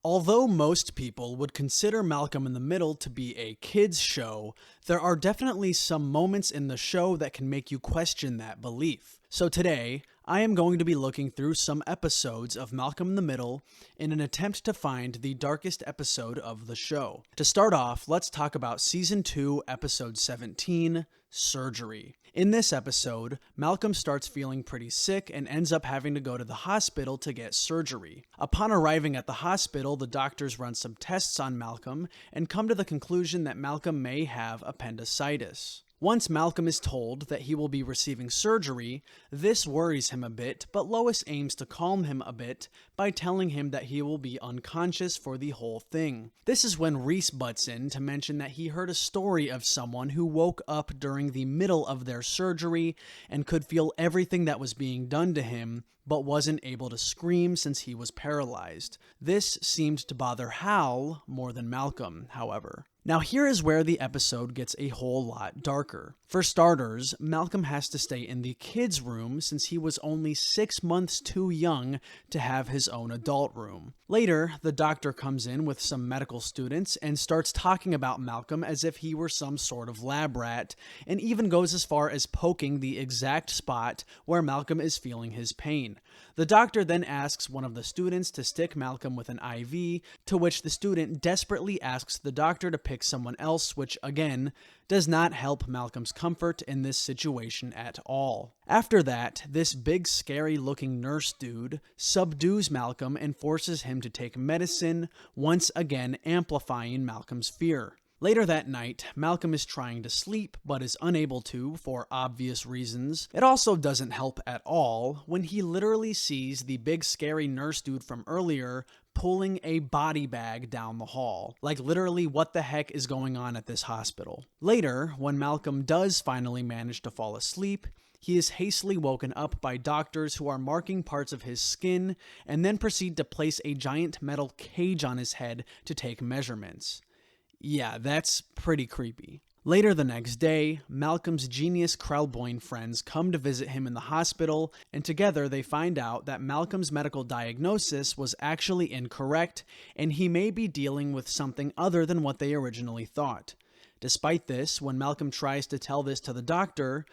Although most people would consider Malcolm in the Middle to be a kids' show, there are definitely some moments in the show that can make you question that belief. So today, I am going to be looking through some episodes of Malcolm in the Middle in an attempt to find the darkest episode of the show. To start off, let's talk about Season 2, Episode 17, Surgery. In this episode, Malcolm starts feeling pretty sick and ends up having to go to the hospital to get surgery. Upon arriving at the hospital, the doctors run some tests on Malcolm and come to the conclusion that Malcolm may have appendicitis. Once Malcolm is told that he will be receiving surgery, this worries him a bit, but Lois aims to calm him a bit by telling him that he will be unconscious for the whole thing. This is when Reese butts in to mention that he heard a story of someone who woke up during the middle of their surgery and could feel everything that was being done to him, but wasn't able to scream since he was paralyzed. This seemed to bother Hal more than Malcolm, however. Now here is where the episode gets a whole lot darker. For starters, Malcolm has to stay in the kids' room since he was only 6 months too young to have his own adult room. Later, the doctor comes in with some medical students and starts talking about Malcolm as if he were some sort of lab rat, and even goes as far as poking the exact spot where Malcolm is feeling his pain. The doctor then asks one of the students to stick Malcolm with an IV, to which the student desperately asks the doctor to pick someone else, which again does not help Malcolm's comfort in this situation at all. After that, this big scary looking nurse dude subdues Malcolm and forces him to take medicine, once again amplifying Malcolm's fear. Later that night, Malcolm is trying to sleep, but is unable to for obvious reasons. It also doesn't help at all when he literally sees the big scary nurse dude from earlier pulling a body bag down the hall. Like literally, what the heck is going on at this hospital? Later, when Malcolm does finally manage to fall asleep, he is hastily woken up by doctors who are marking parts of his skin and then proceed to place a giant metal cage on his head to take measurements. Yeah, that's pretty creepy. Later the next day, Malcolm's genius Krellboyne friends come to visit him in the hospital, and together they find out that Malcolm's medical diagnosis was actually incorrect, and he may be dealing with something other than what they originally thought. Despite this, when Malcolm tries to tell this to the doctor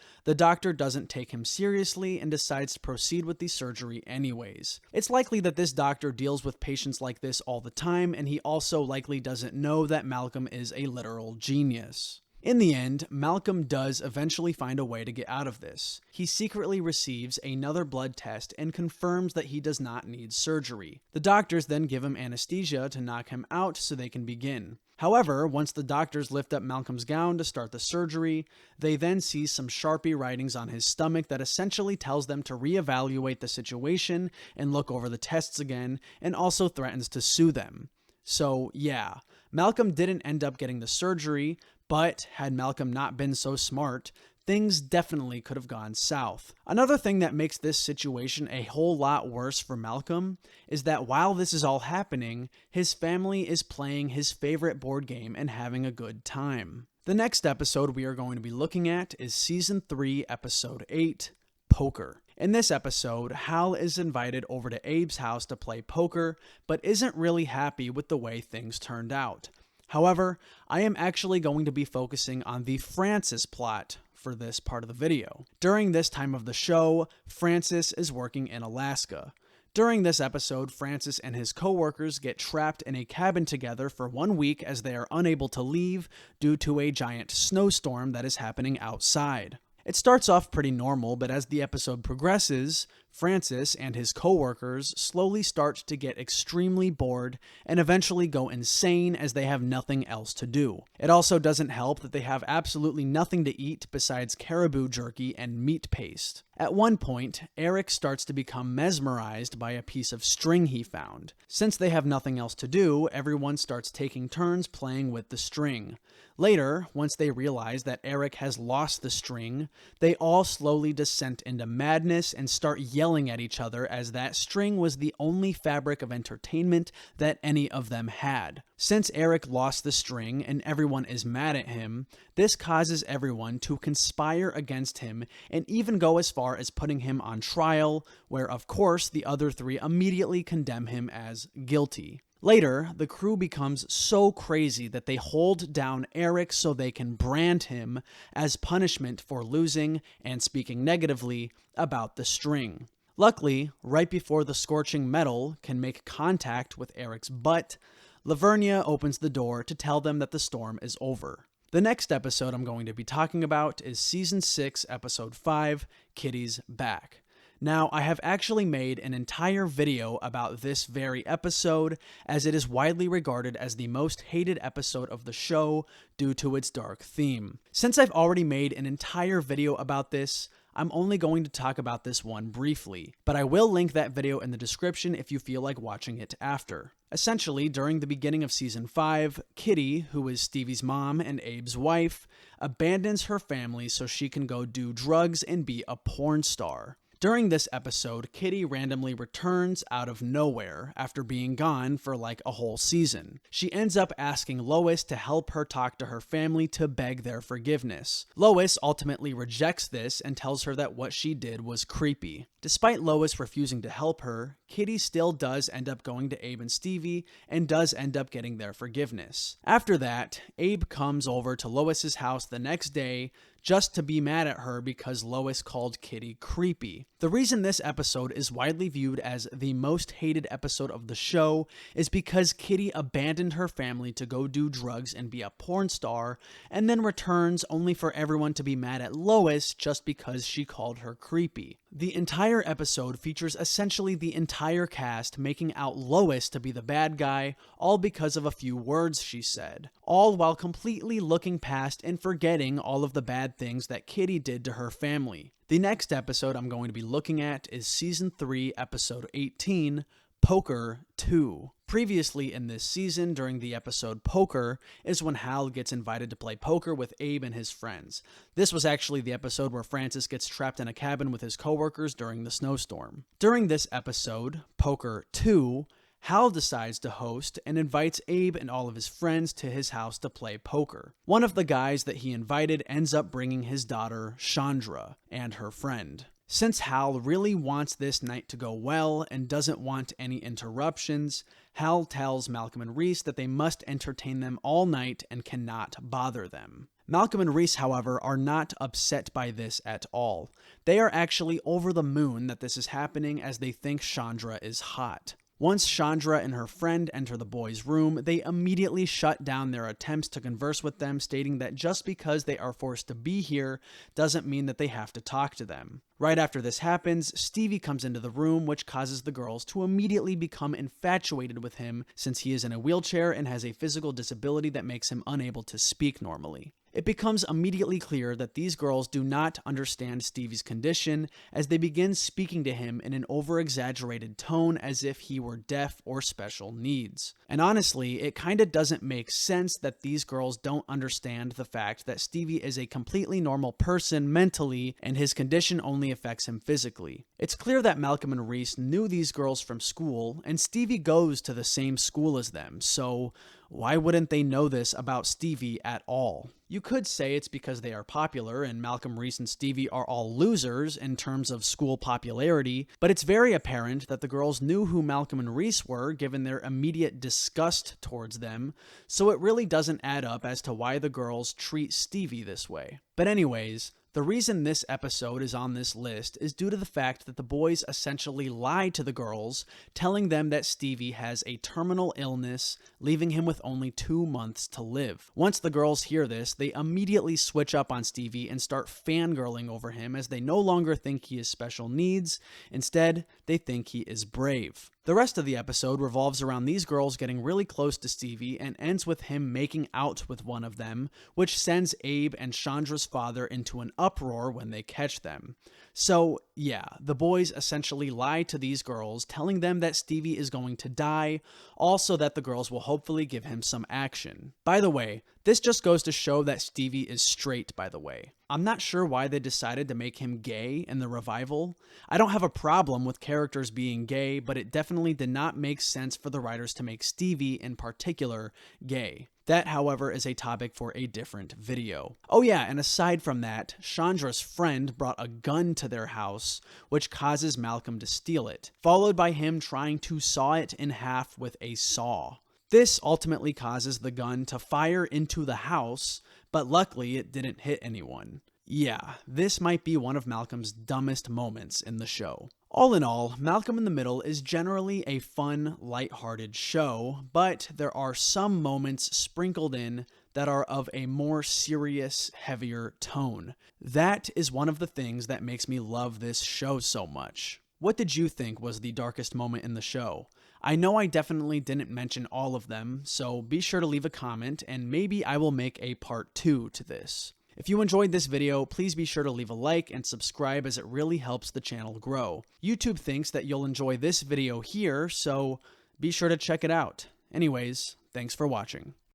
doesn't take him seriously and decides to proceed with the surgery anyways. It's likely that this doctor deals with patients like this all the time, and he also likely doesn't know that Malcolm is a literal genius. In the end, Malcolm does eventually find a way to get out of this. He secretly receives another blood test and confirms that he does not need surgery. The doctors then give him anesthesia to knock him out so they can begin. However, once the doctors lift up Malcolm's gown to start the surgery, they then see some Sharpie writings on his stomach that essentially tells them to reevaluate the situation and look over the tests again, and also threatens to sue them. So yeah, Malcolm didn't end up getting the surgery, but had Malcolm not been so smart, things definitely could have gone south. Another thing that makes this situation a whole lot worse for Malcolm is that while this is all happening, his family is playing his favorite board game and having a good time. The next episode we are going to be looking at is Season 3, Episode 8, Poker. In this episode, Hal is invited over to Abe's house to play poker, but isn't really happy with the way things turned out. However, I am actually going to be focusing on the Francis plot for this part of the video. During this time of the show, Francis is working in Alaska. During this episode, Francis and his co-workers get trapped in a cabin together for 1 week as they are unable to leave due to a giant snowstorm that is happening outside. It starts off pretty normal, but as the episode progresses, Francis and his co-workers slowly start to get extremely bored and eventually go insane as they have nothing else to do. It also doesn't help that they have absolutely nothing to eat besides caribou jerky and meat paste. At one point, Eric starts to become mesmerized by a piece of string he found. Since they have nothing else to do, everyone starts taking turns playing with the string. Later, once they realize that Eric has lost the string, they all slowly descend into madness and start yelling at each other as that string was the only fabric of entertainment that any of them had. Since Eric lost the string and everyone is mad at him, this causes everyone to conspire against him and even go as far as putting him on trial, where of course the other three immediately condemn him as guilty. Later, the crew becomes so crazy that they hold down Eric so they can brand him as punishment for losing and speaking negatively about the string. Luckily, right before the scorching metal can make contact with Eric's butt, Lavernia opens the door to tell them that the storm is over. The next episode I'm going to be talking about is Season 6, Episode 5, Kitty's Back. Now, I have actually made an entire video about this very episode, as it is widely regarded as the most hated episode of the show due to its dark theme. Since I've already made an entire video about this, I'm only going to talk about this one briefly, but I will link that video in the description if you feel like watching it after. Essentially, during the beginning of Season 5, Kitty, who is Stevie's mom and Abe's wife, abandons her family so she can go do drugs and be a porn star. During this episode, Kitty randomly returns out of nowhere after being gone for like a whole season. She ends up asking Lois to help her talk to her family to beg their forgiveness. Lois ultimately rejects this and tells her that what she did was creepy. Despite Lois refusing to help her, Kitty still does end up going to Abe and Stevie and does end up getting their forgiveness. After that, Abe comes over to Lois's house the next day just to be mad at her because Lois called Kitty creepy. The reason this episode is widely viewed as the most hated episode of the show is because Kitty abandoned her family to go do drugs and be a porn star, and then returns only for everyone to be mad at Lois just because she called her creepy. The entire episode features essentially the entire cast making out Lois to be the bad guy, all because of a few words she said, all while completely looking past and forgetting all of the bad things that Kitty did to her family. The next episode I'm going to be looking at is Season 3, Episode 18, Poker 2. Previously in this season, during the episode Poker, is when Hal gets invited to play poker with Abe and his friends. This was actually the episode where Francis gets trapped in a cabin with his coworkers during the snowstorm. During this episode, Poker 2, Hal decides to host and invites Abe and all of his friends to his house to play poker. One of the guys that he invited ends up bringing his daughter, Chandra, and her friend. Since Hal really wants this night to go well and doesn't want any interruptions, Hal tells Malcolm and Reese that they must entertain them all night and cannot bother them. Malcolm and Reese, however, are not upset by this at all. They are actually over the moon that this is happening, as they think Chandra is hot. Once Chandra and her friend enter the boys' room, they immediately shut down their attempts to converse with them, stating that just because they are forced to be here doesn't mean that they have to talk to them. Right after this happens, Stevie comes into the room, which causes the girls to immediately become infatuated with him since he is in a wheelchair and has a physical disability that makes him unable to speak normally. It becomes immediately clear that these girls do not understand Stevie's condition, as they begin speaking to him in an over-exaggerated tone as if he were deaf or special needs. And honestly, it kinda doesn't make sense that these girls don't understand the fact that Stevie is a completely normal person mentally and his condition only affects him physically. It's clear that Malcolm and Reese knew these girls from school, and Stevie goes to the same school as them, so why wouldn't they know this about Stevie at all? You could say it's because they are popular and Malcolm, Reese, and Stevie are all losers in terms of school popularity, but it's very apparent that the girls knew who Malcolm and Reese were given their immediate disgust towards them, so it really doesn't add up as to why the girls treat Stevie this way. But anyways, the reason this episode is on this list is due to the fact that the boys essentially lie to the girls, telling them that Stevie has a terminal illness, leaving him with only 2 months to live. Once the girls hear this, they immediately switch up on Stevie and start fangirling over him, as they no longer think he has special needs. Instead, they think he is brave. The rest of the episode revolves around these girls getting really close to Stevie and ends with him making out with one of them, which sends Abe and Chandra's father into an uproar when they catch them. So, yeah, the boys essentially lie to these girls, telling them that Stevie is going to die, also that the girls will hopefully give him some action. By the way, This just goes to show that Stevie is straight, by the way. I'm not sure why they decided to make him gay in the revival. I don't have a problem with characters being gay, but it definitely did not make sense for the writers to make Stevie in particular gay. That, however, is a topic for a different video. Oh yeah, and aside from that, Chandra's friend brought a gun to their house, which causes Malcolm to steal it, followed by him trying to saw it in half with a saw. This ultimately causes the gun to fire into the house, but luckily it didn't hit anyone. Yeah, this might be one of Malcolm's dumbest moments in the show. All in all, Malcolm in the Middle is generally a fun, lighthearted show, but there are some moments sprinkled in that are of a more serious, heavier tone. That is one of the things that makes me love this show so much. What did you think was the darkest moment in the show? I know I definitely didn't mention all of them, so be sure to leave a comment and maybe I will make a part 2 to this. If you enjoyed this video, please be sure to leave a like and subscribe as it really helps the channel grow. YouTube thinks that you'll enjoy this video here, so be sure to check it out. Anyways, thanks for watching.